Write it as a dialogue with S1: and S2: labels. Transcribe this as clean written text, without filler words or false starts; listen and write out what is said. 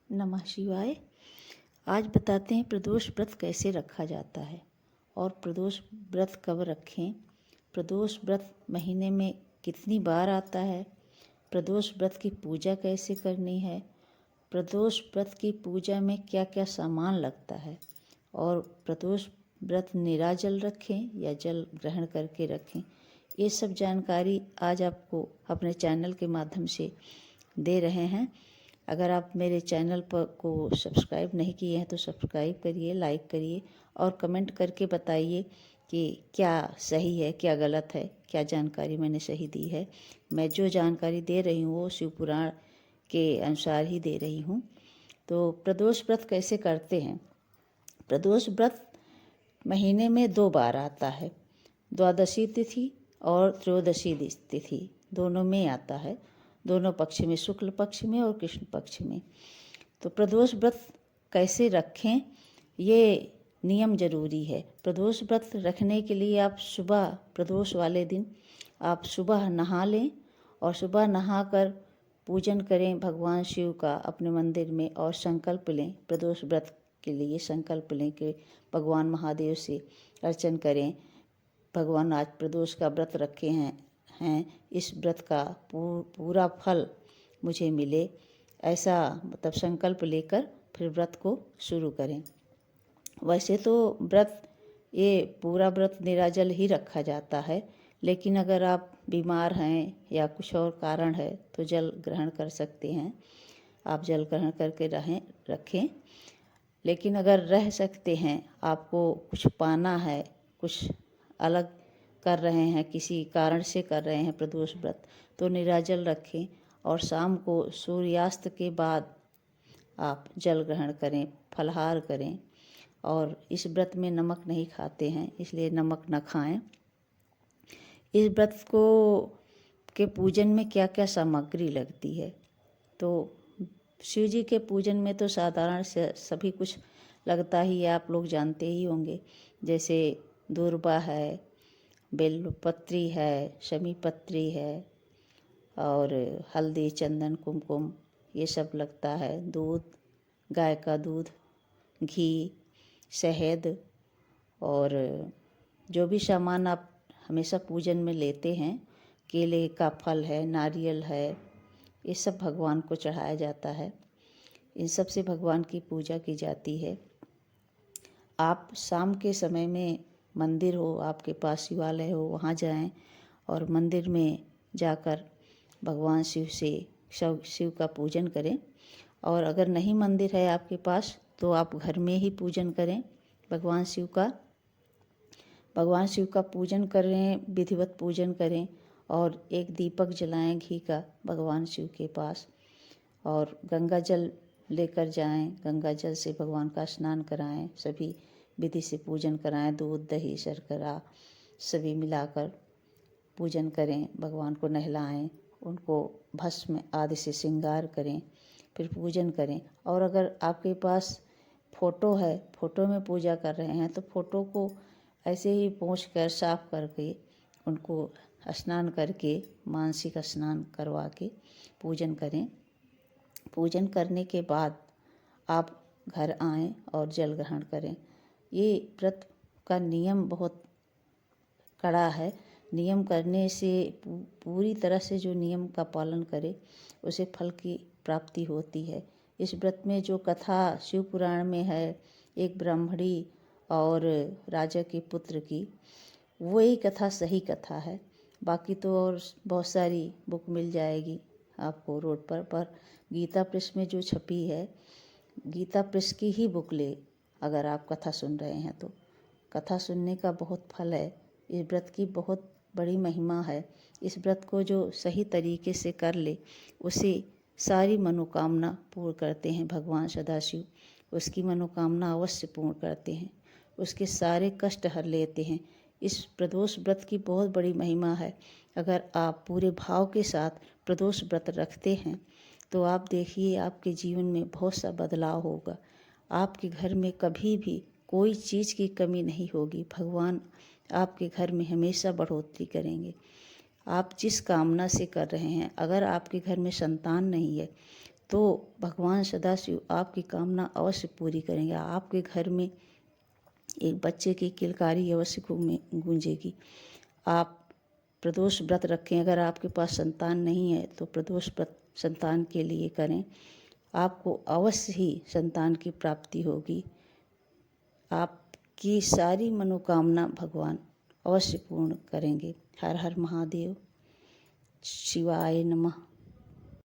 S1: नमः शिवाय। आज बताते हैं प्रदोष व्रत कैसे रखा जाता है और प्रदोष व्रत कब रखें। प्रदोष व्रत महीने में कितनी बार आता है, प्रदोष व्रत की पूजा कैसे करनी है, प्रदोष व्रत की पूजा में क्या क्या सामान लगता है और प्रदोष व्रत निराजल रखें या जल ग्रहण करके रखें। ये सब जानकारी आज आपको अपने चैनल के माध्यम से दे रहे हैं। अगर आप मेरे चैनल पर को सब्सक्राइब नहीं किए हैं तो सब्सक्राइब करिए, लाइक करिए और कमेंट करके बताइए कि क्या सही है, क्या गलत है, क्या जानकारी मैंने सही दी है। मैं जो जानकारी दे रही हूँ वो शिव पुराण के अनुसार ही दे रही हूँ। तो प्रदोष व्रत कैसे करते हैं। प्रदोष व्रत महीने में 2 बार आता है, द्वादशी तिथि और त्रयोदशी तिथि दोनों में आता है, दोनों पक्ष में, शुक्ल पक्ष में और कृष्ण पक्ष में। तो प्रदोष व्रत कैसे रखें ये नियम जरूरी है। प्रदोष व्रत रखने के लिए आप सुबह, प्रदोष वाले दिन आप सुबह नहा लें और सुबह नहाकर पूजन करें भगवान शिव का अपने मंदिर में और संकल्प लें। प्रदोष व्रत के लिए संकल्प लें कि भगवान महादेव से अर्चन करें। भगवान आज प्रदोष का व्रत रखे हैं, इस व्रत का पूरा फल मुझे मिले, ऐसा मतलब संकल्प लेकर फिर व्रत को शुरू करें। वैसे तो व्रत ये पूरा व्रत निराजल ही रखा जाता है, लेकिन अगर आप बीमार हैं या कुछ और कारण है तो जल ग्रहण कर सकते हैं। आप जल ग्रहण करके रखें। लेकिन अगर रह सकते हैं, आपको कुछ पाना है, कुछ अलग कर रहे हैं, किसी कारण से कर रहे हैं प्रदोष व्रत, तो निराजल रखें और शाम को सूर्यास्त के बाद आप जल ग्रहण करें, फलाहार करें। और इस व्रत में नमक नहीं खाते हैं, इसलिए नमक न खाएं। इस व्रत को के पूजन में क्या क्या सामग्री लगती है। तो शिव जी के पूजन में तो साधारण से सभी कुछ लगता ही है, आप लोग जानते ही होंगे। जैसे दूर्बा है, बेलपत्री है, शमी पत्री है और हल्दी, चंदन, कुमकुम ये सब लगता है। दूध, गाय का दूध, घी, शहद और जो भी सामान आप हमेशा पूजन में लेते हैं, केले का फल है, नारियल है, ये सब भगवान को चढ़ाया जाता है। इन सब से भगवान की पूजा की जाती है। आप शाम के समय में मंदिर हो, आपके पास शिवालय हो, वहाँ जाएं और मंदिर में जाकर भगवान शिव का पूजन करें। और अगर नहीं मंदिर है आपके पास तो आप घर में ही पूजन करें भगवान शिव का पूजन करें, विधिवत पूजन करें और एक दीपक जलाएं घी का भगवान शिव के पास और गंगा जल लेकर जाएं। गंगा जल से भगवान का स्नान कराएं, सभी विधि से पूजन कराएं, दूध, दही, शर्करा सभी मिलाकर पूजन करें। भगवान को नहलाएं, उनको भस्म आदि से श्रृंगार करें, फिर पूजन करें। और अगर आपके पास फोटो है, फोटो में पूजा कर रहे हैं तो फोटो को ऐसे ही पोंछ कर साफ करके उनको स्नान करके, मानसिक स्नान करवा के पूजन करें। पूजन करने के बाद आप घर आएं और जल ग्रहण करें। ये व्रत का नियम बहुत कड़ा है। नियम करने से पूरी तरह से जो नियम का पालन करे उसे फल की प्राप्ति होती है। इस व्रत में जो कथा शिव पुराण में है, एक ब्राह्मणी और राजा के पुत्र की, वही कथा सही कथा है। बाकी तो और बहुत सारी बुक मिल जाएगी आपको रोड पर गीता प्रेस में जो छपी है, गीता प्रेस की ही बुक ले। अगर आप कथा सुन रहे हैं तो कथा सुनने का बहुत फल है। इस व्रत की बहुत बड़ी महिमा है। इस व्रत को जो सही तरीके से कर ले उसे सारी मनोकामना पूर्ण करते हैं भगवान सदाशिव। उसकी मनोकामना अवश्य पूर्ण करते हैं, उसके सारे कष्ट हर लेते हैं। इस प्रदोष व्रत की बहुत बड़ी महिमा है। अगर आप पूरे भाव के साथ प्रदोष व्रत रखते हैं तो आप देखिए आपके जीवन में बहुत सा बदलाव होगा। आपके घर में कभी भी कोई चीज़ की कमी नहीं होगी। भगवान आपके घर में हमेशा बढ़ोतरी करेंगे। आप जिस कामना से कर रहे हैं, अगर आपके घर में संतान नहीं है तो भगवान सदाशिव आपकी कामना अवश्य पूरी करेंगे। आपके घर में एक बच्चे की किलकारी अवश्य गूंजेगी। आप प्रदोष व्रत रखें। अगर आपके पास संतान नहीं है तो प्रदोष व्रत संतान के लिए करें, आपको अवश्य ही संतान की प्राप्ति होगी। आपकी सारी मनोकामना भगवान अवश्य पूर्ण करेंगे। हर हर महादेव। शिवाय नमः।